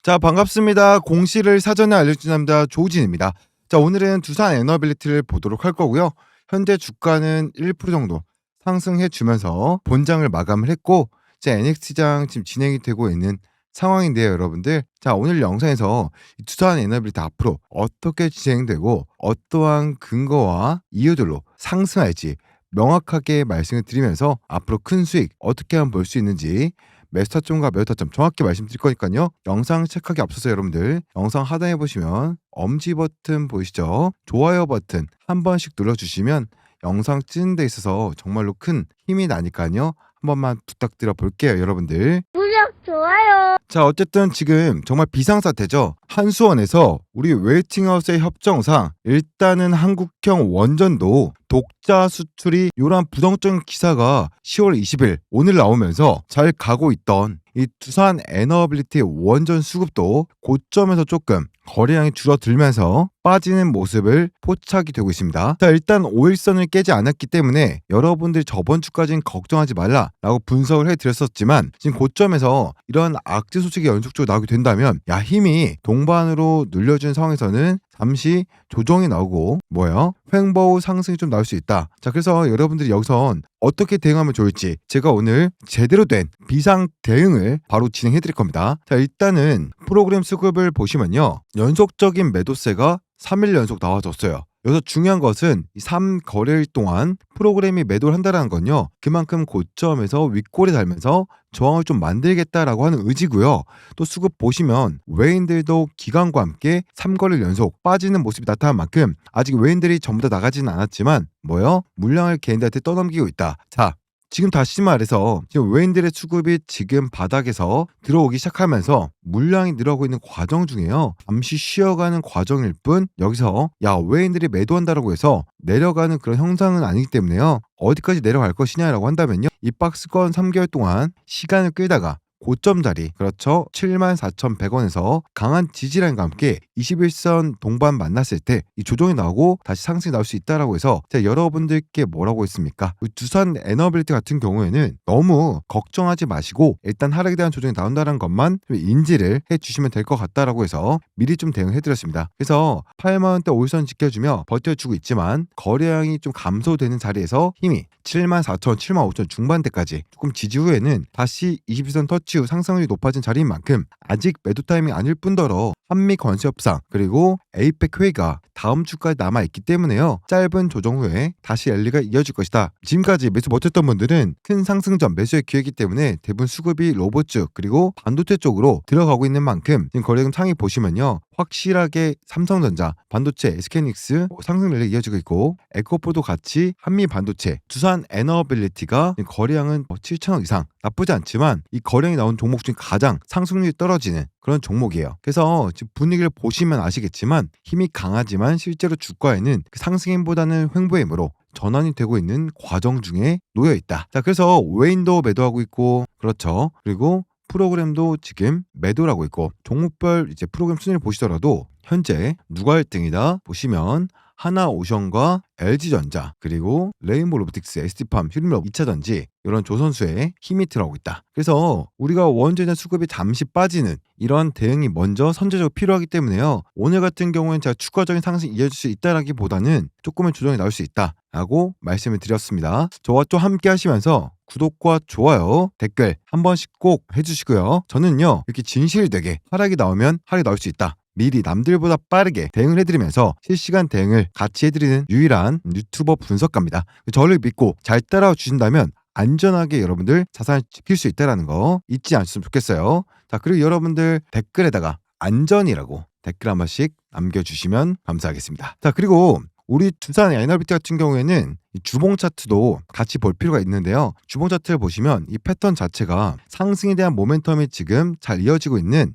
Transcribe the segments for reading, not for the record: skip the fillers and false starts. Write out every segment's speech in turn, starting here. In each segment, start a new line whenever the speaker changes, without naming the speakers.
자, 반갑습니다. 공시를 사전에 알려준 남자 조우진입니다. 자, 오늘은 두산 에너빌리티를 보도록 할 거고요. 현재 주가는 1% 정도 상승해 주면서 본장을 마감을 했고, 이제 NXT장 지금 진행이 되고 있는 상황인데요, 여러분들. 자, 오늘 영상에서 이 두산 에너빌리티 앞으로 어떻게 진행되고 어떠한 근거와 이유들로 상승할지 명확하게 말씀을 드리면서 앞으로 큰 수익 어떻게 하면 볼 수 있는지 매수타점과 매도타점 정확히 말씀드릴 거니까요. 영상 체크하기 앞서서 여러분들 영상 하단에 보시면 엄지 버튼 보이시죠? 좋아요 버튼 한 번씩 눌러주시면 영상 찍는 데 있어서 정말로 큰 힘이 나니까요. 한 번만 부탁드려 볼게요, 여러분들.
구독, 좋아요.
자, 어쨌든 지금 정말 비상사태죠. 한수원에서 우리 웨이팅하우스의 협정상 일단은 한국형 원전도 독자 수출이 요란 부정적인 기사가 10월 20일 오늘 나오면서 잘 가고 있던 이 두산 에너빌리티 원전 수급도 고점에서 조금 거래량이 줄어들면서 빠지는 모습을 포착이 되고 있습니다. 자, 일단 5일선을 깨지 않았기 때문에 여러분들이 저번 주까지는 걱정하지 말라라고 분석을 해드렸었지만 지금 고점에서 이런 악재 소식이 연속적으로 나오게 된다면 야, 힘이 동반으로 눌려준 상황에서는 잠시 조정이 나오고 횡보후 상승이 좀 나올 수 있다. 자, 그래서 여러분들이 여기선 어떻게 대응하면 좋을지 제가 오늘 제대로 된 비상 대응을 바로 진행해 드릴 겁니다. 자, 일단은 프로그램 수급을 보시면요. 연속적인 매도세가 3일 연속 나와줬어요. 여기서 중요한 것은 이 3거래일 동안 프로그램이 매도를 한다는 건요. 그만큼 고점에서 윗골이 달면서 저항을 좀 만들겠다라고 하는 의지고요. 또 수급 보시면 외인들도 기관과 함께 3거래일 연속 빠지는 모습이 나타난 만큼 아직 외인들이 전부 다 나가지는 않았지만 물량을 개인들한테 떠넘기고 있다. 자, 지금 다시 말해서 지금 외인들의 수급이 지금 바닥에서 들어오기 시작하면서 물량이 늘어가고 있는 과정 중에요. 잠시 쉬어가는 과정일 뿐 여기서 외인들이 매도한다라고 해서 내려가는 그런 형상은 아니기 때문에요. 어디까지 내려갈 것이냐라고 한다면요. 이 박스권 3개월 동안 시간을 끌다가 고점 자리 74,100원에서 강한 지지라인과 함께 21선 동반 만났을 때 이 조정이 나오고 다시 상승이 나올 수 있다라고 해서 제가 여러분들께 뭐라고 했습니까? 두산 에너빌리티 같은 경우에는 너무 걱정하지 마시고 일단 하락에 대한 조정이 나온다는 것만 인지를 해주시면 될 것 같다라고 해서 미리 좀 대응해드렸습니다. 그래서 8만원대 5일선 지켜주며 버텨주고 있지만 거래량이 좀 감소되는 자리에서 힘이 74,000원, 75,000원 중반대까지 조금 지지 후에는 다시 21선 터치 후 상승률이 높아진 자리인 만큼 아직 매도 타이밍이 아닐 뿐더러 한미 관세 협상 그리고 에이펙 회의가 다음 주까지 남아있기 때문에요. 짧은 조정 후에 다시 랠리가 이어질 것이다. 지금까지 매수 못했던 분들은 큰 상승 전 매수의 기회이기 때문에 대부분 수급이 로봇 쪽 그리고 반도체 쪽으로 들어가고 있는 만큼 지금 거래량 상위 보시면요. 확실하게 삼성전자, 반도체, SK하이닉스 상승 랠리 이어지고 있고 에코프도 같이 한미 반도체, 두산 에너빌리티가 거래량은 7천억 이상 나쁘지 않지만 이 거래량이 나온 종목 중 가장 상승률이 떨어지는 그런 종목이에요. 그래서 지금 분위기를 보시면 아시겠지만 힘이 강하지만 실제로 주가에는 그 상승힘보다는 횡보의 힘으로 전환이 되고 있는 과정 중에 놓여 있다. 자, 그래서 외인도 매도하고 있고 그리고 프로그램도 지금 매도를 하고 있고 종목별 이제 프로그램 순위를 보시더라도 현재 누가 1등이다 보시면 하나오션과 LG전자 그리고 레인보우 로보틱스, ST팜, 휴림로 2차전지 이런 조선수에 힘이 들어가고 있다. 그래서 우리가 원전의 수급이 잠시 빠지는 이런 대응이 먼저 선제적으로 필요하기 때문에요. 오늘 같은 경우에는 제가 추가적인 상승이 이어질 수 있다라기보다는 조금의 조정이 나올 수 있다라고 말씀을 드렸습니다. 저와 또 함께 하시면서 구독과 좋아요, 댓글 한 번씩 꼭 해주시고요. 저는요 이렇게 진실되게 하락이 나오면 하락이 나올 수 있다. 미리 남들보다 빠르게 대응을 해드리면서 실시간 대응을 같이 해드리는 유일한 유튜버 분석가입니다. 저를 믿고 잘 따라와 주신다면 안전하게 여러분들 자산을 지킬 수 있다는 거 잊지 않으셨으면 좋겠어요. 자, 그리고 여러분들 댓글에다가 안전이라고 댓글 한 번씩 남겨주시면 감사하겠습니다. 자, 그리고 우리 두산 에너빌리티 같은 경우에는 이 주봉 차트도 같이 볼 필요가 있는데요. 주봉 차트를 보시면 이 패턴 자체가 상승에 대한 모멘텀이 지금 잘 이어지고 있는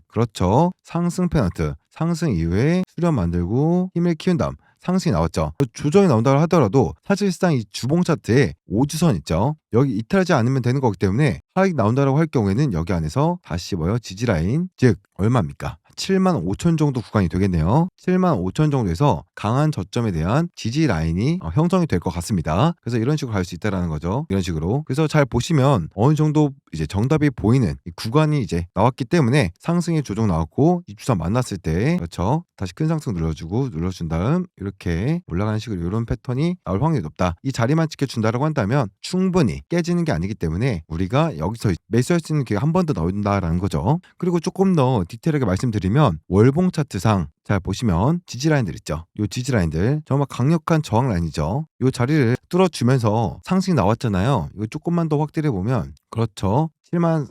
상승 페넌트 상승 이후에 수렴 만들고 힘을 키운 다음 상승이 나왔죠. 조정이 나온다고 하더라도 사실상 이 주봉 차트에 5주선 있죠. 여기 이탈하지 않으면 되는 거기 때문에 하락이 나온다고 할 경우에는 여기 안에서 다시 지지라인 즉 얼마입니까? 75,000 정도 구간이 되겠네요. 75,000 정도에서 강한 저점에 대한 지지 라인이 형성이 될 것 같습니다. 그래서 이런 식으로 갈 수 있다라는 거죠. 이런 식으로. 그래서 잘 보시면 어느 정도 이제 정답이 보이는 이 구간이 이제 나왔기 때문에 상승의 조정 나왔고 이 주사 만났을 때 그렇죠. 다시 큰 상승 눌러준 다음 이렇게 올라가는 식으로 이런 패턴이 나올 확률이 높다. 이 자리만 지켜준다라고 한다면 충분히 깨지는 게 아니기 때문에 우리가 여기서 매수할 수 있는 기회가 한 번 더 나온다라는 거죠. 그리고 조금 더 디테일하게 말씀드리면 월봉 차트상 잘 보시면 지지라인들 있죠. 요 지지라인들 정말 강력한 저항 라인이죠. 요 자리를 뚫어주면서 상승이 나왔잖아요. 이거 조금만 더 확대해 보면 그렇죠.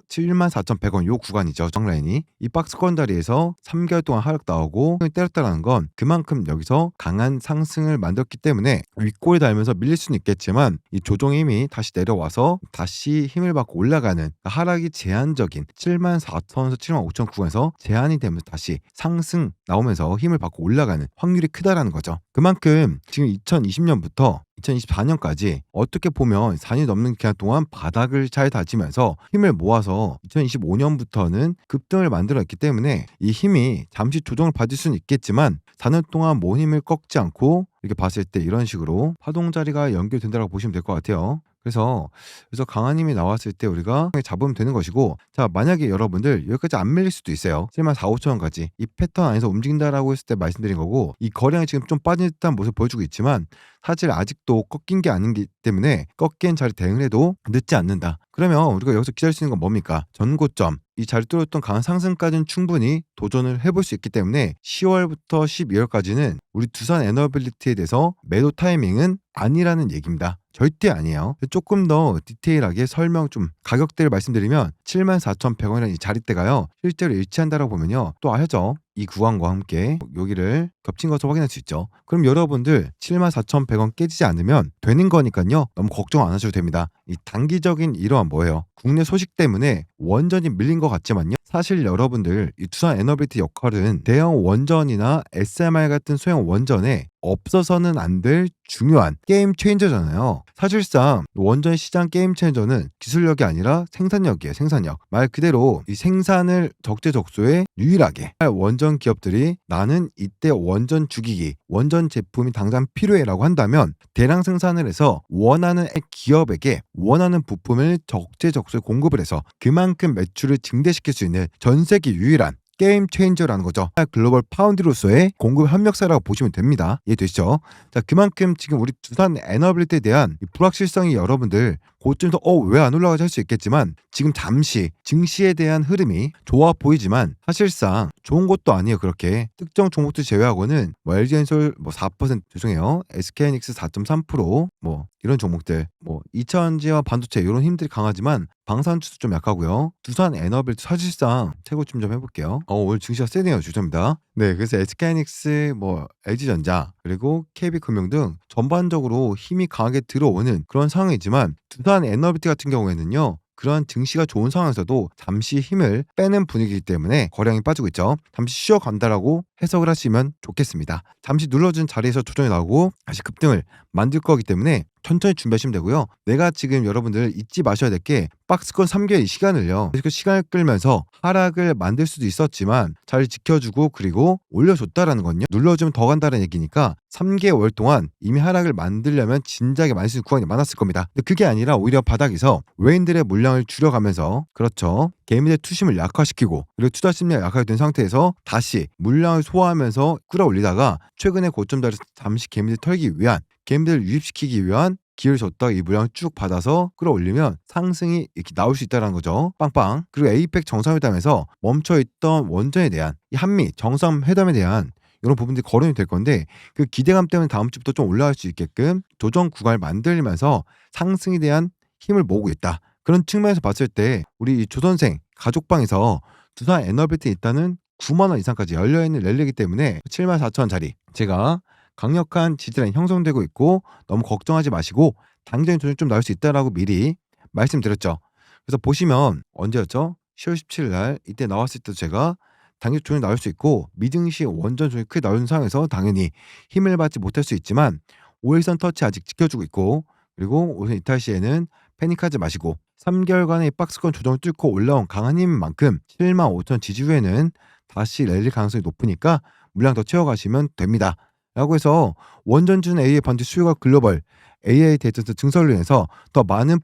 74,100원 요 구간이죠. 정라인이 이 박스권 자리에서 3개월 동안 하락 나오고 때렸다라는 건 그만큼 여기서 강한 상승을 만들었기 때문에 윗골이 달면서 밀릴 수는 있겠지만 이 조정의 힘이 다시 내려와서 다시 힘을 받고 올라가는 하락이 제한적인 74,000에서 75,000 구간에서 제한이 되면서 다시 상승 나오면서 힘을 받고 올라가는 확률이 크다라는 거죠. 그만큼 지금 2020년부터 2024년까지 어떻게 보면 4년 넘는 기간 동안 바닥을 잘 다지면서 힘을 모아서 2025년부터는 급등을 만들었기 때문에 이 힘이 잠시 조정을 받을 수는 있겠지만 4년 동안 모은 힘을 꺾지 않고 이렇게 봤을 때 이런 식으로 파동 자리가 연결된다고 보시면 될 것 같아요. 그래서 강한 힘이 나왔을 때 우리가 잡으면 되는 것이고, 자 만약에 여러분들 여기까지 안 밀릴 수도 있어요. 74,500원까지 이 패턴 안에서 움직인다라고 했을 때 말씀드린 거고, 이 거래량이 지금 좀 빠진 듯한 모습을 보여주고 있지만 사실 아직도 꺾인 게 아니기 때문에 꺾인 자리 대응을 해도 늦지 않는다. 그러면 우리가 여기서 기다릴 수 있는 건 뭡니까? 전고점 이 자리 뚫었던 강한 상승까지는 충분히 도전을 해볼 수 있기 때문에 10월부터 12월까지는 우리 두산 에너빌리티에 대해서 매도 타이밍은 아니라는 얘기입니다. 절대 아니에요. 조금 더 디테일하게 설명 좀 가격대를 말씀드리면 74,100원이라는 이 자리대가요 실제로 일치한다라고 보면요 또 알죠. 이 구간과 함께 여기를 겹친 것을 확인할 수 있죠. 그럼 여러분들 74,100원 깨지지 않으면 되는 거니까요 너무 걱정 안 하셔도 됩니다. 이 단기적인 이러한 뭐예요? 국내 소식 때문에 원전이 밀린 것 같지만요 사실 여러분들 이 두산 에너빌리티 역할은 대형 원전이나 SMR 같은 소형 원전에 없어서는 안 될 중요한 게임 체인저잖아요. 사실상 원전 시장 게임 체인저는 기술력이 아니라 생산력이에요. 생산력. 말 그대로 이 생산을 적재적소에 유일하게 할 원전 기업들이 나는 이때 원전 주기기, 원전 제품이 당장 필요해라고 한다면 대량 생산을 해서 원하는 기업에게 원하는 부품을 적재적소에 공급을 해서 그만큼 매출을 증대시킬 수 있는 전 세계 유일한 게임 체인저라는 거죠. 글로벌 파운드로서의 공급 협력사라고 보시면 됩니다. 이해되시죠? 자, 그만큼 지금 우리 두산 에너빌리티에 대한 이 불확실성이 여러분들 고점에서 왜 안 올라가지 할 수 있겠지만 지금 잠시 증시에 대한 흐름이 좋아 보이지만 사실상 좋은 것도 아니에요. 그렇게 특정 종목들 제외하고는 LG엔솔 4% 죄송해요. SK하이닉스 4.3% 이런 종목들 2차전지와 반도체 이런 힘들이 강하지만 방산주도 좀 약하고요. 두산 에너빌리티 사실상 최고점 좀 해볼게요. 오늘 증시가 세네요. 주점입니다. 네, 그래서 SK하이닉스, LG전자 그리고 KB금융 등 전반적으로 힘이 강하게 들어오는 그런 상황이지만 두산 에너빌리티 같은 경우에는요. 그러한 증시가 좋은 상황에서도 잠시 힘을 빼는 분위기이기 때문에 거래량이 빠지고 있죠. 잠시 쉬어간다라고 해석을 하시면 좋겠습니다. 잠시 눌러준 자리에서 조정이 나오고 다시 급등을 만들 거기 때문에 천천히 준비하시면 되고요. 내가 지금 여러분들 잊지 마셔야 될 게 박스권 3개월 이 시간을요. 그 시간을 끌면서 하락을 만들 수도 있었지만 잘 지켜주고 그리고 올려줬다라는 건요. 눌러주면 더 간다는 얘기니까 3개월 동안 이미 하락을 만들려면 진작에 많이 쓰는 구간이 많았을 겁니다. 근데 그게 아니라 오히려 바닥에서 외인들의 물량을 줄여가면서 그렇죠. 개미들 투심을 약화시키고 그리고 투자 심리가 약하게 된 상태에서 다시 물량을 소화하면서 끌어올리다가 최근에 고점 자리에서 잠시 개미들 털기 위한 개미들을 유입시키기 위한 기회를 줬다가 이 물량을 쭉 받아서 끌어올리면 상승이 이렇게 나올 수 있다는 거죠. 빵빵. 그리고 에이펙 정상회담에서 멈춰있던 원전에 대한 이 한미 정상회담에 대한 이런 부분들이 거론이 될 건데 그 기대감 때문에 다음 주부터 좀 올라갈 수 있게끔 조정 구간을 만들면서 상승에 대한 힘을 모으고 있다. 그런 측면에서 봤을 때 우리 조선생 가족방에서 두산 에너빌리티 일단은 9만 원 이상까지 열려있는 랠리이기 때문에 74,000원 자리 제가 강력한 지지라인 형성되고 있고 너무 걱정하지 마시고 당장의 조정이 좀 나올 수 있다라고 미리 말씀드렸죠. 그래서 보시면 언제였죠? 10월 17일 날 이때 나왔을 때도 제가 당일 조정이 나올 수 있고 미등시 원전 조정이 크게 나오는 상황에서 당연히 힘을 받지 못할 수 있지만 5일선 터치 아직 지켜주고 있고 그리고 오늘 이탈 시에는 패닉하지 마시고 3개월간의 박스권 조정을 뚫고 올라온 강한 힘만큼 75,000 지지 후에는 다시 랠리 가능성이 높으니까 물량 더 채워가시면 됩니다. 라고 해서 원전준 AI 반도체 수요가 글로벌 AI 데이터 센터 증설로 인해서 더 많은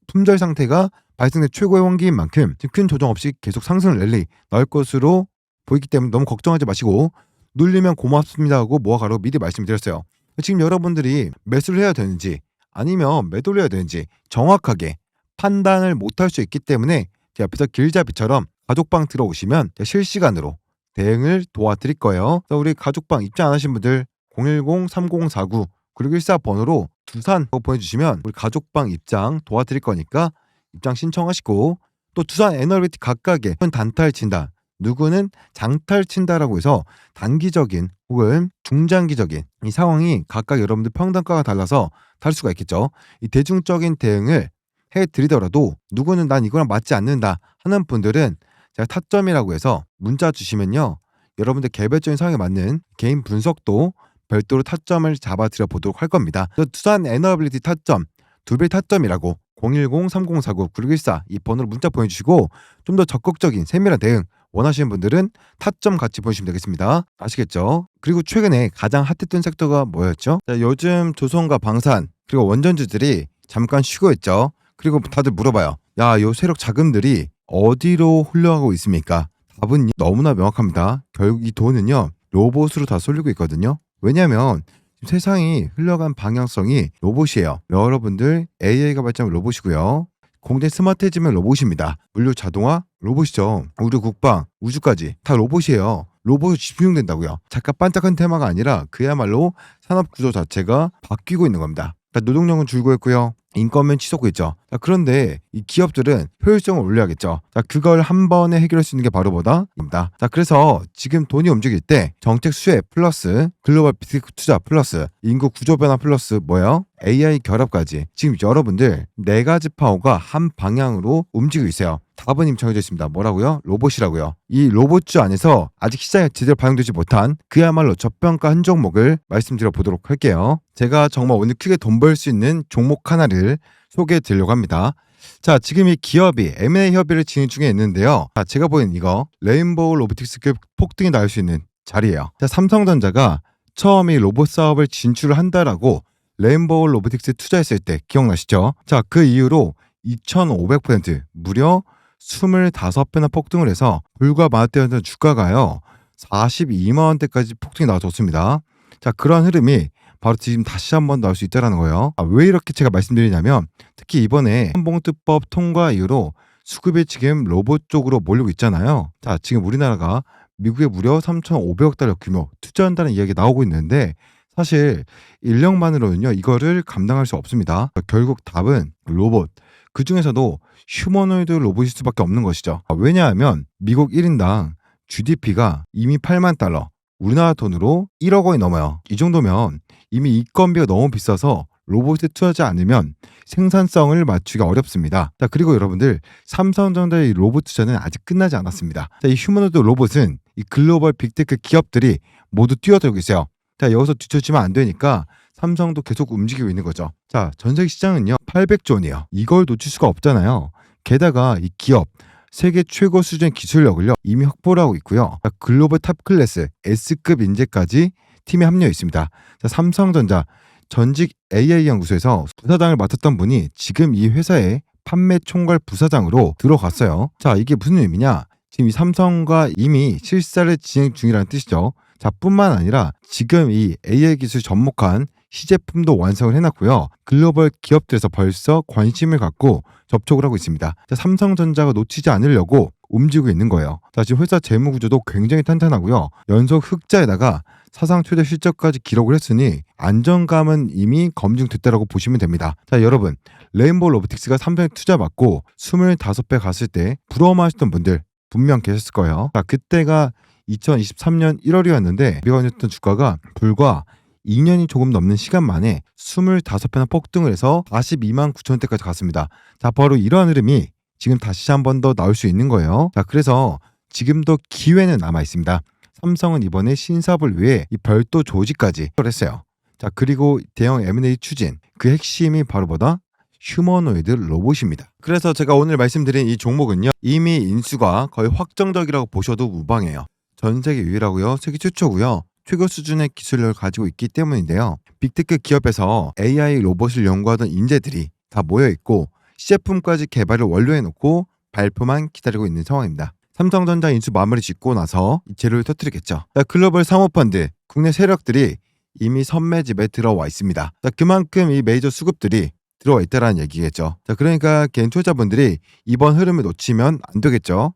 품절 상태가 발생된 최고의 환기인 만큼 지금 큰 조정 없이 계속 상승 랠리 나올 것으로 보이기 때문에 너무 걱정하지 마시고 눌리면 고맙습니다 하고 모아가라고 미리 말씀드렸어요. 지금 여러분들이 매수를 해야 되는지 아니면 매도를 해야 되는지 정확하게 판단을 못할 수 있기 때문에 제 옆에서 길잡이처럼 가족방 들어오시면 실시간으로 대응을 도와드릴 거예요. 우리 가족방 입장 안 하신 분들 010-3049-9614번호로 두산 보내주시면 우리 가족방 입장 도와드릴 거니까 입장 신청하시고, 또 두산 에너비티 각각의 단타를 친다, 누구는 장타를 친다라고 해서 단기적인 혹은 중장기적인 이 상황이 각각 여러분들 평단가가 달라서 다를 수가 있겠죠. 이 대중적인 대응을 해드리더라도 누구는 난 이거랑 맞지 않는다 하는 분들은 제가 타점이라고 해서 문자 주시면요, 여러분들 개별적인 상황에 맞는 개인 분석도 별도로 타점을 잡아드려 보도록 할 겁니다. 두산 에너빌리티 타점, 두배 타점이라고 010-3049-9614 이 번호로 문자 보내주시고, 좀 더 적극적인 세밀한 대응 원하시는 분들은 타점 같이 보내주시면 되겠습니다. 아시겠죠? 그리고 최근에 가장 핫했던 섹터가 뭐였죠? 요즘 조선과 방산 그리고 원전주들이 잠깐 쉬고 있죠. 그리고 다들 물어봐요. 야, 요 세력 자금들이 어디로 흘러가고 있습니까? 답은 너무나 명확합니다. 결국 이 돈은요, 로봇으로 다 쏠리고 있거든요. 왜냐하면 세상이 흘러간 방향성이 로봇이에요. 여러분들 AI가 발전한 로봇이고요. 공대 스마트해지면 로봇입니다. 물류 자동화 로봇이죠. 우리 국방, 우주까지 다 로봇이에요. 로봇이 집중된다고요. 잠깐 반짝한 테마가 아니라 그야말로 산업 구조 자체가 바뀌고 있는 겁니다. 노동력은 줄고 있고요. 인건비는 치솟고 있죠. 그런데 이 기업들은 효율성을 올려야겠죠. 그걸 한 번에 해결할 수 있는 게 바로 뭐다입니다. 그래서 지금 돈이 움직일 때 정책 수혜 플러스 글로벌 빅테크 투자 플러스 인구 구조 변화 플러스 뭐예요? AI 결합까지 지금 여러분들 4가지 파워가 한 방향으로 움직이고 있어요. 답은 이미 정해져 있습니다. 뭐라고요? 로봇이라고요. 이 로봇주 안에서 아직 시장에 제대로 반영되지 못한 그야말로 저평가 한 종목을 말씀드려 보도록 할게요. 제가 정말 오늘 크게 돈 벌 수 있는 종목 하나를 소개해 드리려고 합니다. 자, 지금 이 기업이 M&A 협의를 진행 중에 있는데요. 자, 제가 보는 이거 레인보우 로보틱스급 폭등이 나올 수 있는 자리예요. 자, 삼성전자가 처음 이 로봇 사업을 진출을 한다라고 레인보우 로보틱스에 투자했을 때 기억나시죠? 자, 그 이후로 2500% 무려 25배나 폭등을 해서 불과 만원대였던 주가가요 42만 원대까지 폭등이 나와줬습니다. 자, 그런 흐름이 바로 지금 다시 한번 나올 수 있다는 거예요. 왜 이렇게 제가 말씀드리냐면, 특히 이번에 한봉투법 통과 이후로 수급이 지금 로봇 쪽으로 몰리고 있잖아요. 자, 지금 우리나라가 미국에 무려 3,500억 달러 규모 투자한다는 이야기가 나오고 있는데, 사실 인력만으로는요 이거를 감당할 수 없습니다. 결국 답은 로봇, 그 중에서도 휴머노이드 로봇일 수밖에 없는 것이죠. 왜냐하면 미국 1인당 GDP가 이미 8만 달러, 우리나라 돈으로 1억 원이 넘어요. 이 정도면 이미 인건비가 너무 비싸서 로봇에 투자하지 않으면 생산성을 맞추기가 어렵습니다. 자, 그리고 여러분들 삼성전자의 로봇 투자는 아직 끝나지 않았습니다. 자, 이 휴머노이드 로봇은 이 글로벌 빅테크 기업들이 모두 뛰어들고 있어요. 자, 여기서 뒤처지면 안 되니까 삼성도 계속 움직이고 있는 거죠. 자, 전세계 시장은요 800조 원이에요. 이걸 놓칠 수가 없잖아요. 게다가 이 기업 세계 최고 수준의 기술력을요 이미 확보를 하고 있고요. 자, 글로벌 탑 클래스 S급 인재까지 팀에 합류해 있습니다. 자, 삼성전자 전직 AI 연구소에서 부사장을 맡았던 분이 지금 이 회사의 판매 총괄 부사장으로 들어갔어요. 자, 이게 무슨 의미냐? 지금 이 삼성과 이미 실사를 진행 중이라는 뜻이죠. 자, 뿐만 아니라 지금 이 AI 기술 접목한 시제품도 완성을 해놨고요. 글로벌 기업들에서 벌써 관심을 갖고 접촉을 하고 있습니다. 자, 삼성전자가 놓치지 않으려고 움직이고 있는 거예요. 자, 지금 회사 재무 구조도 굉장히 탄탄하고요. 연속 흑자에다가 사상 최대 실적까지 기록을 했으니 안정감은 이미 검증됐다라고 보시면 됩니다. 자, 여러분 레인보우 로보틱스가 삼성에 투자 받고 25배 갔을 때 부러워하셨던 분들 분명 계셨을 거예요. 자, 그때가 2023년 1월이었는데 미국이었던 주가가 불과 2년이 조금 넘는 시간 만에 25배나 폭등을 해서 42만 9천 원대까지 갔습니다. 자, 바로 이러한 흐름이 지금 다시 한 번 더 나올 수 있는 거예요. 자, 그래서 지금도 기회는 남아 있습니다. 삼성은 이번에 신사업을 위해 이 별도 조직까지 했어요. 자, 그리고 대형 M&A 추진 그 핵심이 바로 뭐다? 휴머노이드 로봇입니다. 그래서 제가 오늘 말씀드린 이 종목은요 이미 인수가 거의 확정적이라고 보셔도 무방해요. 전 세계 유일하고요. 세계 최초고요. 최고 수준의 기술력을 가지고 있기 때문인데요. 빅테크 기업에서 AI 로봇을 연구하던 인재들이 다 모여있고 시제품까지 개발을 완료해놓고 발표만 기다리고 있는 상황입니다. 삼성전자 인수 마무리 짓고 나서 이 재료를 터뜨리겠죠. 글로벌 사모펀드, 국내 세력들이 이미 선매집에 들어와 있습니다. 그만큼 이 메이저 수급들이 들어와 있다라는 얘기겠죠. 그러니까 개인 투자자분들이 이번 흐름을 놓치면 안 되겠죠.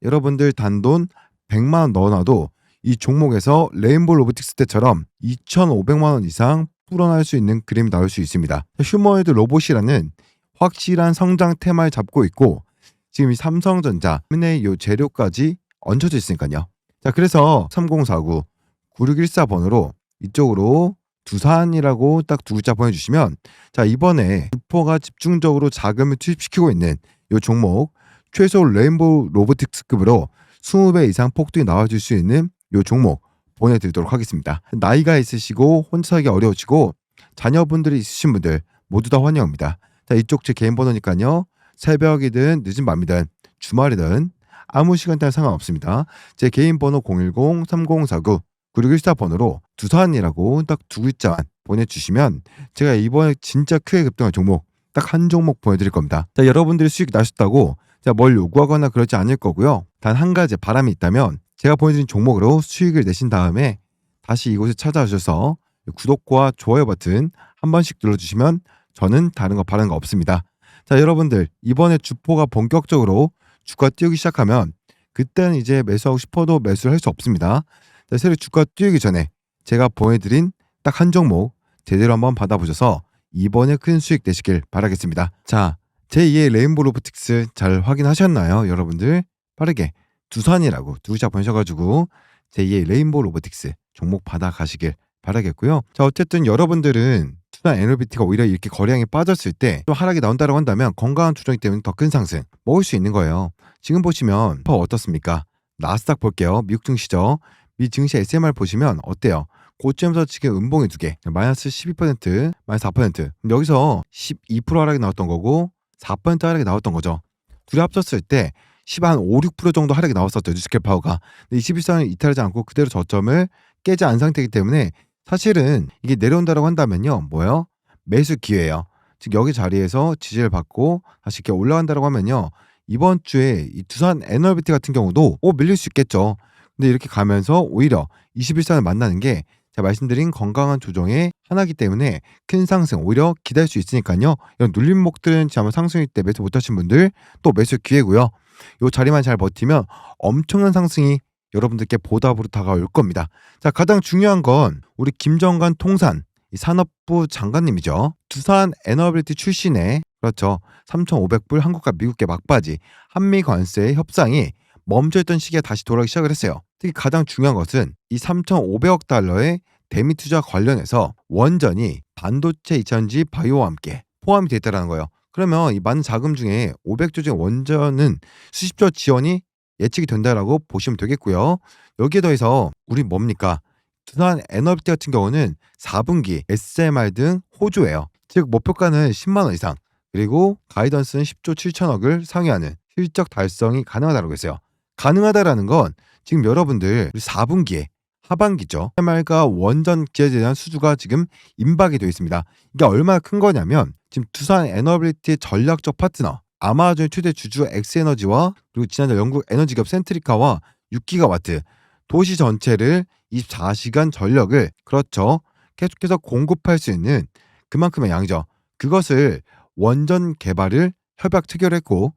여러분들 단돈 100만 원 넣어놔도 이 종목에서 레인보우 로보틱스 때처럼 2,500만 원 이상 불어날 수 있는 그림이 나올 수 있습니다. 휴머노이드 로봇이라는 확실한 성장 테마를 잡고 있고 지금 이 삼성전자의 이 재료까지 얹혀져 있으니까요. 그래서 3049 9614 번호로 이쪽으로 두산이라고 딱 두 글자 보내주시면 이번에 주포가 집중적으로 자금을 투입시키고 있는 이 종목 최소 레인보우 로보틱스급으로 20배 이상 폭등이 나와줄 수 있는 이 종목 보내드리도록 하겠습니다. 나이가 있으시고 혼자 살기 어려우시고 자녀분들이 있으신 분들 모두 다 환영합니다. 이쪽 제 개인 번호니까요. 새벽이든 늦은 밤이든 주말이든 아무 시간대나 상관없습니다. 제 개인 번호 010-3049-9614 번호로 두산이라고 딱 두 글자만 보내주시면 제가 이번에 진짜 크게 급등한 종목 딱 한 종목 보내드릴 겁니다. 여러분들이 수익 나셨다고 뭘 요구하거나 그러지 않을 거고요. 단 한 가지 바람이 있다면 제가 보내드린 종목으로 수익을 내신 다음에 다시 이곳에 찾아오셔서 구독과 좋아요 버튼 한 번씩 눌러주시면 저는 다른 거 바라는 거 없습니다. 여러분들 이번에 주포가 본격적으로 주가 뛰기 시작하면 그때는 이제 매수하고 싶어도 매수를 할 수 없습니다. 새로 주가 뛰기 전에 제가 보내드린 딱 한 종목 제대로 한번 받아보셔서 이번에 큰 수익 내시길 바라겠습니다. 제2의 레인보우 로보틱스 잘 확인하셨나요? 여러분들 빠르게 두산이라고 두 글자 보내셔가지고 제2의 레인보우 로보틱스 종목 받아가시길 바라겠고요. 어쨌든 여러분들은 투자 NLBT가 오히려 이렇게 거래량이 빠졌을 때 또 하락이 나온다고 한다면 건강한 조정이 때문에 더 큰 상승 먹을 수 있는 거예요. 지금 보시면 어떻습니까? 나스닥 볼게요. 미국 증시죠. 미 증시 SMR 보시면 어때요? 고점에서 지금 음봉이 두 개, 마이너스 12%, 마이너스 4%. 여기서 12% 하락이 나왔던 거고 4% 하락이 나왔던 거죠. 둘이 합쳤을 때 5, 6% 정도 하락이 나왔었죠. 뉴스캡 파워가. 근데 21선을 이탈하지 않고 그대로 저점을 깨지 않은 상태이기 때문에 사실은 이게 내려온다고 한다면요. 뭐예요? 매수 기회예요. 즉 여기 자리에서 지지를 받고 다시 이렇게 올라간다고 하면요. 이번 주에 이 두산 NLBT 같은 경우도 밀릴 수 있겠죠. 근데 이렇게 가면서 오히려 21선을 만나는 게 제가 말씀드린 건강한 조정의 하나이기 때문에 큰 상승 오히려 기다릴 수 있으니까요. 이런 눌림목들은 아마 상승일 때 매수 못하신 분들 또 매수 기회고요. 이 자리만 잘 버티면 엄청난 상승이 여러분들께 보답으로 다가올 겁니다. 가장 중요한 건 우리 김정관 통산 산업부 장관님이죠. 두산 에너빌리티 출신의 그렇죠. 3,500불 한국과 미국계 막바지 한미 관세 협상이 멈춰있던 시기에 다시 돌아오기 시작을 했어요. 특히 가장 중요한 것은 이 3,500억 달러의 대미 투자 관련해서 원전이 반도체 2차전지 바이오와 함께 포함이 되어 있다는 거예요. 그러면 이 많은 자금 중에 500조 중에 원전은 수십조 지원이 예측이 된다라고 보시면 되겠고요. 여기에 더해서 우리 뭡니까? 두산 에너비티 같은 경우는 4분기 SMR 등 호조예요. 즉 목표가는 10만 원 이상 그리고 가이던스는 10조 7천억을 상회하는 실적 달성이 가능하다고 했어요. 가능하다라는 건 지금 여러분들 4분기에 하반기죠. SMR과 원전 기회에 대한 수주가 지금 임박이 되어 있습니다. 이게 얼마나 큰 거냐면 지금 두산 에너빌리티의 전략적 파트너 아마존의 최대 주주 엑스에너지와 그리고 지난달 영국 에너지기업 센트리카와 6기가와트 도시 전체를 24시간 전력을 그렇죠. 계속해서 공급할 수 있는 그만큼의 양이죠. 그것을 원전 개발을 협약 체결했고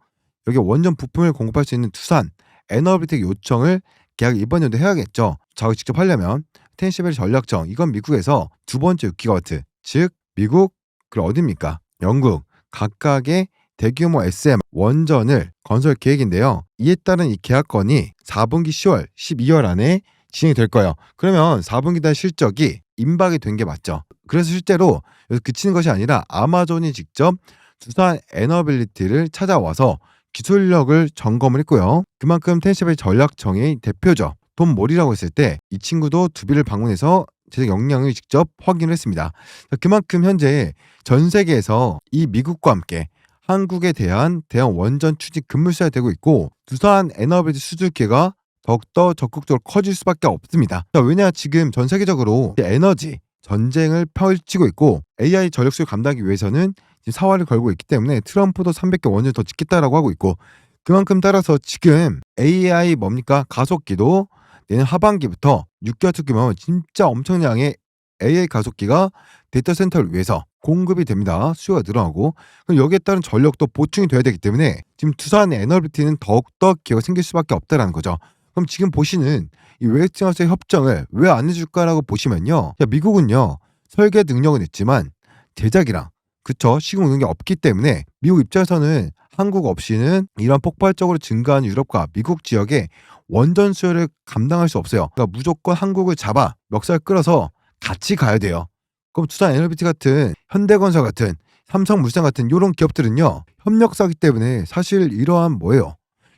여기 원전 부품을 공급할 수 있는 두산 에너빌리티 요청을 계약 이번 연도 해야겠죠. 자국 직접 하려면 텐시벨 전략정 이건 미국에서 두 번째 6기가와트 즉 미국 그리고 어디입니까? 영국 각각의 대규모 SM 원전을 건설 계획인데요. 이에 따른 이 계약건이 4분기 10월, 12월 안에 진행이 될 거예요. 그러면 4분기 달 실적이 임박이 된 게 맞죠. 그래서 실제로 그치는 것이 아니라 아마존이 직접 두산 에너빌리티를 찾아와서 기술력을 점검을 했고요. 그만큼 텐시벨 전략청의 대표죠. 돈 몰이라고 했을 때 이 친구도 두비를 방문해서 재정 역량을 직접 확인을 했습니다. 그만큼 현재 전 세계에서 이 미국과 함께 한국에 대한 대형 원전 추진 급물살이 되고 있고 두산 에너빌리티 수주기회가 더욱더 적극적으로 커질 수밖에 없습니다. 자, 왜냐 지금 전 세계적으로 에너지 전쟁을 펼치고 있고 AI 전력 수요 감당하기 위해서는 지금 사활을 걸고 있기 때문에 트럼프도 300개 원전을 더 짓겠다라고 하고 있고 그만큼 따라서 지금 AI 뭡니까 가속기도 내년 하반기부터 6개월 특기면 진짜 엄청량의 AI 가속기가 데이터 센터를 위해서 공급이 됩니다. 수요가 늘어나고 그럼 여기에 따른 전력도 보충이 돼야 되기 때문에 지금 두산 에너비티는 더욱더 기회가 생길 수밖에 없다라는 거죠. 그럼 지금 보시는 이 웨스팅하우스의 협정을 왜 안 해줄까라고 보시면요. 야, 미국은요 설계 능력은 있지만 제작이랑 그쵸 시공 능력이 없기 때문에 미국 입장에서는 한국 없이는 이런 폭발적으로 증가하는 유럽과 미국 지역의 원전 수요를 감당할 수 없어요. 그러니까 무조건 한국을 잡아 멱살 끌어서 같이 가야 돼요. 그럼 두산 에너비티 같은 현대건설 같은 삼성물산 같은 이런 기업들은요 협력사기 때문에 사실 이러한 뭐예요?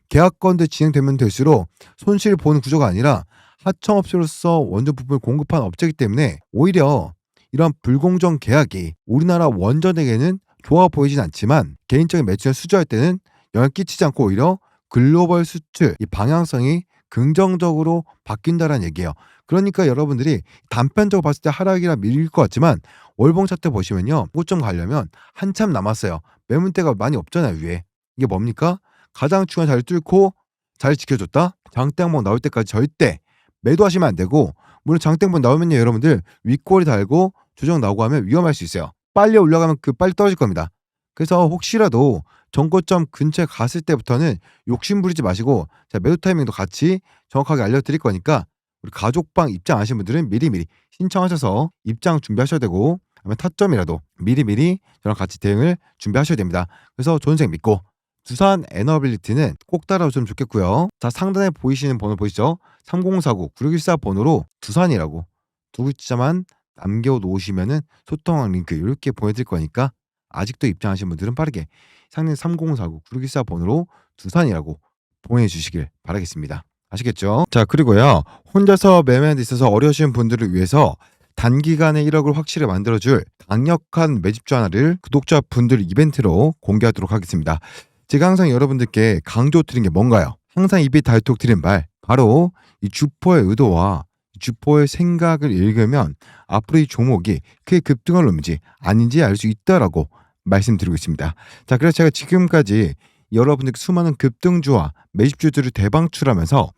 계약건들 진행되면 될수록 손실 보는 구조가 아니라 하청업체로서 원전 부품을 공급하는 업체이기 때문에 오히려 이런 불공정 계약이 우리나라 원전에게는 좋아 보이진 않지만 개인적인 매출을 수주할 때는 영향을 끼치지 않고 오히려 글로벌 수출 이 방향성이 긍정적으로 바뀐다라는 얘기예요. 그러니까 여러분들이 단편적으로 봤을 때 하락이라 밀릴 것 같지만 월봉 차트 보시면요. 고점 가려면 한참 남았어요. 매물대가 많이 없잖아요. 위에. 이게 뭡니까? 가장 중요한 자리를 뚫고 자리 지켜줬다. 장대 항목 나올 때까지 절대 매도하시면 안 되고 물론 장대 항목 나오면요. 여러분들 윗꼬리 달고 조정 나오고 하면 위험할 수 있어요. 빨리 올라가면 빨리 떨어질 겁니다. 그래서 혹시라도 전고점 근처에 갔을 때부터는 욕심 부리지 마시고 자, 매도 타이밍도 같이 정확하게 알려드릴 거니까 우리 가족방 입장 아시는 분들은 미리미리 신청하셔서 입장 준비하셔야 되고 아니면 타점이라도 미리미리 저랑 같이 대응을 준비하셔야 됩니다. 그래서 존생 믿고 두산 에너빌리티는 꼭 따라오시면 좋겠고요. 자, 상단에 보이시는 번호 보이시죠? 3049-9614 번호로 두산이라고 두 글자만 남겨놓으시면은 소통왕 링크 이렇게 보내드릴 거니까 아직도 입장하신 분들은 빠르게 상단 3049-9614 번호로 두산이라고 보내주시길 바라겠습니다. 아시겠죠? 자, 그리고요. 혼자서 매매하는 데 있어서 어려우신 분들을 위해서 단기간에 1억을 확실히 만들어줄 강력한 매집주 하나를 구독자분들 이벤트로 공개하도록 하겠습니다. 제가 항상 여러분들께 강조드린 게 뭔가요? 항상 입이 닳도록 드린 말 바로 이 주포의 의도와 주포의 생각을 읽으면 앞으로 이 종목이 크게 급등할 놈인지 아닌지 알 수 있다라고 말씀드리고 있습니다. 자, 그래서 제가 지금까지 여러분들께 수많은 급등주와 매집주들을 대방출하면서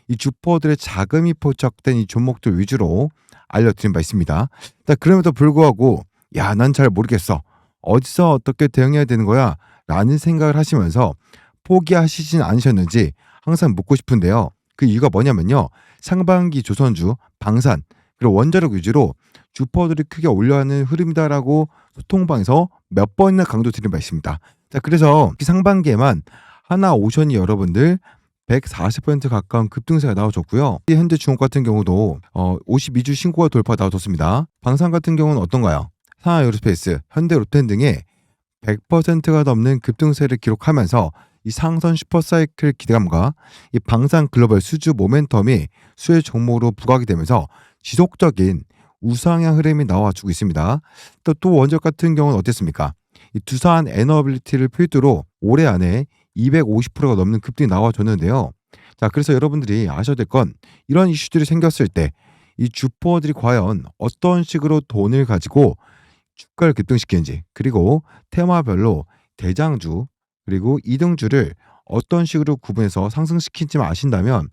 이 주포들의 자금이 포착된 이 종목들 위주로 알려드린 바 있습니다. 그럼에도 불구하고 야, 난 잘 모르겠어. 어디서 어떻게 대응해야 되는 거야? 라는 생각을 하시면서 포기하시진 않으셨는지 항상 묻고 싶은데요. 그 이유가 뭐냐면요. 상반기 조선주, 방산, 그리고 원자력 위주로 주포들이 크게 올려하는 흐름이다라고 소통방에서 몇 번이나 강조드린 바 있습니다. 자, 그래서 상반기에만 하나오션이 여러분들 140% 가까운 급등세가 나와줬고요. 현대중업 같은 경우도 52주 신고가 돌파 나와줬습니다. 방산 같은 경우는 어떤가요? 상하에어로스페이스, 현대로텐 등의 100%가 넘는 급등세를 기록하면서 이 상선 슈퍼사이클 기대감과 이 방산 글로벌 수주 모멘텀이 수혜 종목으로 부각이 되면서 지속적인 우상향 흐름이 나와주고 있습니다. 또 원적 같은 경우는 어땠습니까? 이 두산 에너빌리티를 필두로 올해 안에 250%가 넘는 급등이 나와줬는데요. 자, 그래서 여러분들이 아셔야 될 건 이런 이슈들이 생겼을 때 이 주포들이 과연 어떤 식으로 돈을 가지고 주가를 급등시키는지 그리고 테마별로 대장주 그리고 이등주를 어떤 식으로 구분해서 상승시키지만 아신다면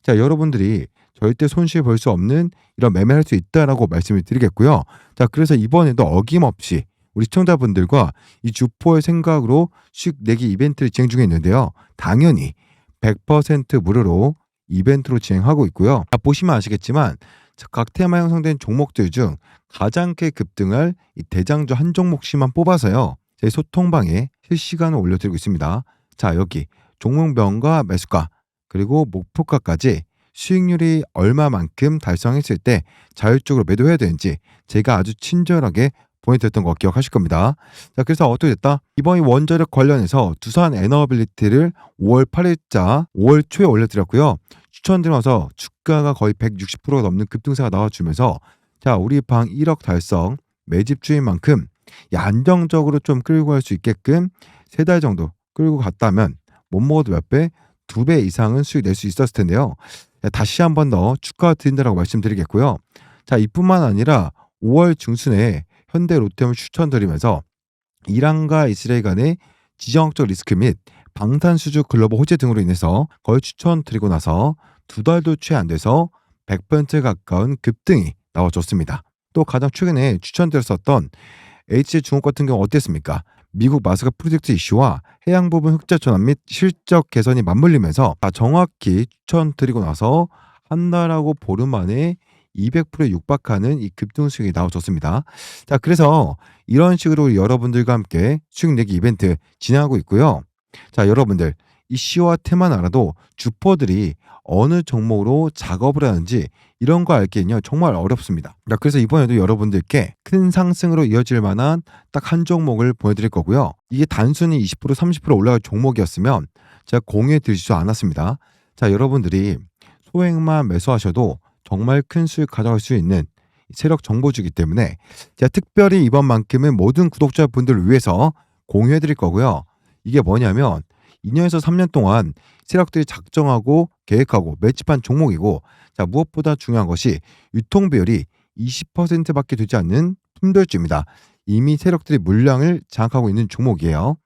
자, 여러분들이 절대 손실 볼 수 없는 이런 매매를 할 수 있다라고 말씀을 드리겠고요. 자, 그래서 이번에도 어김없이 우리 시청자분들과 이 주포의 생각으로 수익 내기 이벤트를 진행 중에 있는데요. 당연히 100% 무료로 이벤트로 진행하고 있고요. 보시면 아시겠지만 각 테마 형성된 종목들 중 가장 크게 급등할 이 대장주 한 종목씩만 뽑아서요. 제 소통방에 실시간으로 올려드리고 있습니다. 자, 여기 종목명과 매수가 그리고 목표가까지 수익률이 얼마만큼 달성했을 때 자율적으로 매도해야 되는지 제가 아주 친절하게 보내드렸던 거 기억하실 겁니다. 자, 그래서 어떻게 됐다? 이번 원자력 관련해서 두산 에너빌리티를 5월 8일자 5월 초에 올려드렸고요. 추천드려서 주가가 거의 160%가 넘는 급등세가 나와주면서 자, 우리 방 1억 달성 매집주인 만큼 안정적으로 좀 끌고 갈 수 있게끔 3달 정도 끌고 갔다면 못 먹어도 몇 배, 2배 이상은 수익 낼 수 있었을 텐데요. 자, 다시 한 번 더 축하드린다라고 말씀드리겠고요. 자, 이뿐만 아니라 5월 중순에 현대 롯데홈을 추천드리면서 이란과 이스라엘 간의 지정학적 리스크 및 방탄수주 글로벌 호재 등으로 인해서 거의 추천드리고 나서 2달도 채 안 돼서 100% 가까운 급등이 나와줬습니다. 또 가장 최근에 추천드렸었던 HJ중업 같은 경우 어땠습니까? 미국 마스크 프로젝트 이슈와 해양 부분 흑자 전환 및 실적 개선이 맞물리면서 정확히 추천드리고 나서 한 달하고 보름 만에 200%에 육박하는 이 급등 수익이 나와줬습니다. 자, 그래서 이런 식으로 여러분들과 함께 수익 내기 이벤트 진행하고 있고요. 자, 여러분들 이슈와 테만 알아도 주퍼들이 어느 종목으로 작업을 하는지 이런 거 알기는요 정말 어렵습니다. 자, 그래서 이번에도 여러분들께 큰 상승으로 이어질 만한 딱 한 종목을 보여드릴 거고요. 이게 단순히 20% 30% 올라갈 종목이었으면 제가 공유해 드리지도 않았습니다. 자, 여러분들이 소액만 매수하셔도 정말 큰 수익 가져갈 수 있는 세력 정보주기 때문에 제가 특별히 이번만큼은 모든 구독자분들을 위해서 공유해 드릴 거고요. 이게 뭐냐면 2년에서 3년 동안 세력들이 작정하고 계획하고 매집한 종목이고, 자, 무엇보다 중요한 것이 유통 비율이 20%밖에 되지 않는 품절주입니다. 이미 세력들이 물량을 장악하고 있는 종목이에요.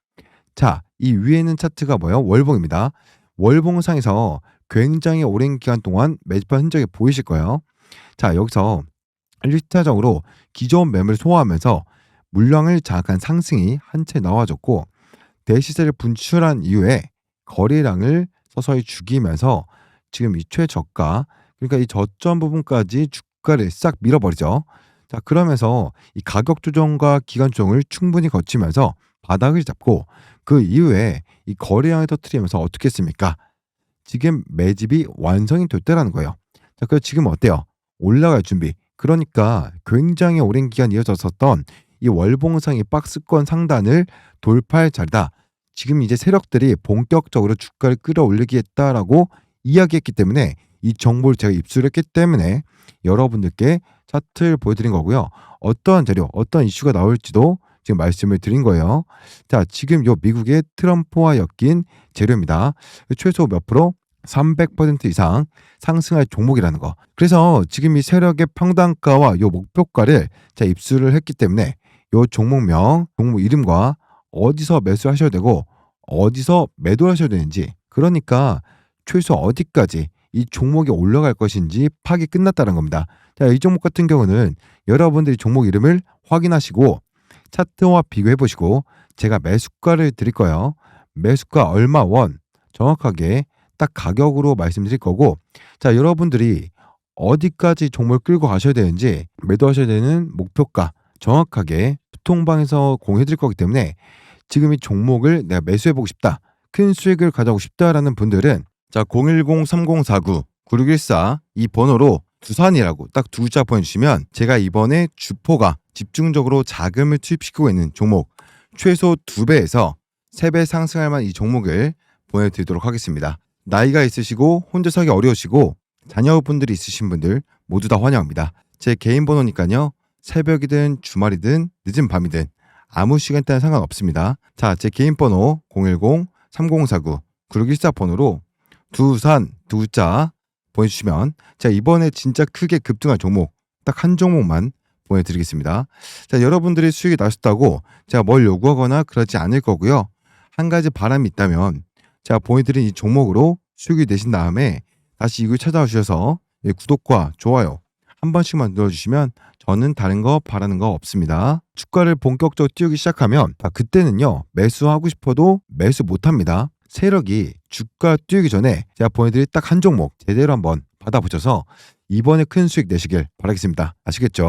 자, 이 위에 있는 차트가 뭐예요? 월봉입니다. 월봉상에서 굉장히 오랜 기간 동안 매집한 흔적이 보이실 거예요. 자, 여기서 1차적으로 기존 매물을 소화하면서 물량을 장악한 상승이 한 채 나와줬고, 대시세를 분출한 이후에 거래량을 서서히 죽이면서 지금 이 최저가, 그러니까 이 저점 부분까지 주가를 싹 밀어버리죠. 자, 그러면서 이 가격 조정과 기간 조정을 충분히 거치면서 바닥을 잡고 그 이후에 이 거래량을 터뜨리면서 어떻게 했습니까? 지금 매집이 완성이 됐다라는 거예요. 자, 그래서 지금 어때요? 올라갈 준비. 그러니까 굉장히 오랜 기간 이어졌었던 이 월봉상의 박스권 상단을 돌파할 자리다. 지금 이제 세력들이 본격적으로 주가를 끌어올리겠다라고 이야기했기 때문에 이 정보를 제가 입수했기 때문에 여러분들께 차트를 보여드린 거고요. 어떠한 자료, 어떤 이슈가 나올지도 지금 말씀을 드린 거예요. 자, 지금 요 미국의 트럼프와 엮인 재료입니다. 최소 몇 프로? 300% 이상 상승할 종목이라는 거. 그래서 지금 이 세력의 평단가와 요 목표가를 제가 입수를 했기 때문에 요 종목명, 종목 이름과 어디서 매수하셔야 되고 어디서 매도하셔야 되는지, 그러니까 최소 어디까지 이 종목이 올라갈 것인지 파악이 끝났다는 겁니다. 자, 이 종목 같은 경우는 여러분들이 종목 이름을 확인하시고 차트와 비교해 보시고 제가 매수가를 드릴 거예요. 매수가 얼마 원 정확하게 딱 가격으로 말씀드릴 거고, 자, 여러분들이 어디까지 종목을 끌고 가셔야 되는지, 매도하셔야 되는 목표가 정확하게 통방에서 공유해 드릴 거기 때문에 지금 이 종목을 내가 매수해 보고 싶다, 큰 수익을 가져가고 싶다라는 분들은 자, 010-3049-9614 이 번호로 두산이라고 딱 두 글자 보내주시면 제가 이번에 주포가 집중적으로 자금을 투입시키고 있는 종목 최소 2배에서 3배 상승할 만한 이 종목을 보내드리도록 하겠습니다. 나이가 있으시고 혼자 사기 어려우시고 자녀분들이 있으신 분들 모두 다 환영합니다. 제 개인 번호니까요. 새벽이든 주말이든 늦은 밤이든 아무 시간대는 상관없습니다. 자, 제 개인 번호 010-3049-9614 번호로 두산 두 글자 보내주시면 제가 이번에 진짜 크게 급등할 종목 딱 한 종목만 보내드리겠습니다. 자, 여러분들이 수익이 나셨다고 제가 뭘 요구하거나 그러지 않을 거고요. 한 가지 바람이 있다면 제가 보내드린 이 종목으로 수익이 되신 다음에 다시 이걸 찾아오셔서 구독과 좋아요 한 번씩만 눌러주시면 저는 다른 거 바라는 거 없습니다. 주가를 본격적으로 띄우기 시작하면 그때는요 매수하고 싶어도 매수 못합니다. 세력이 주가 띄우기 전에 제가 보내드릴 딱 한 종목 제대로 한번 받아보셔서 이번에 큰 수익 내시길 바라겠습니다. 아시겠죠?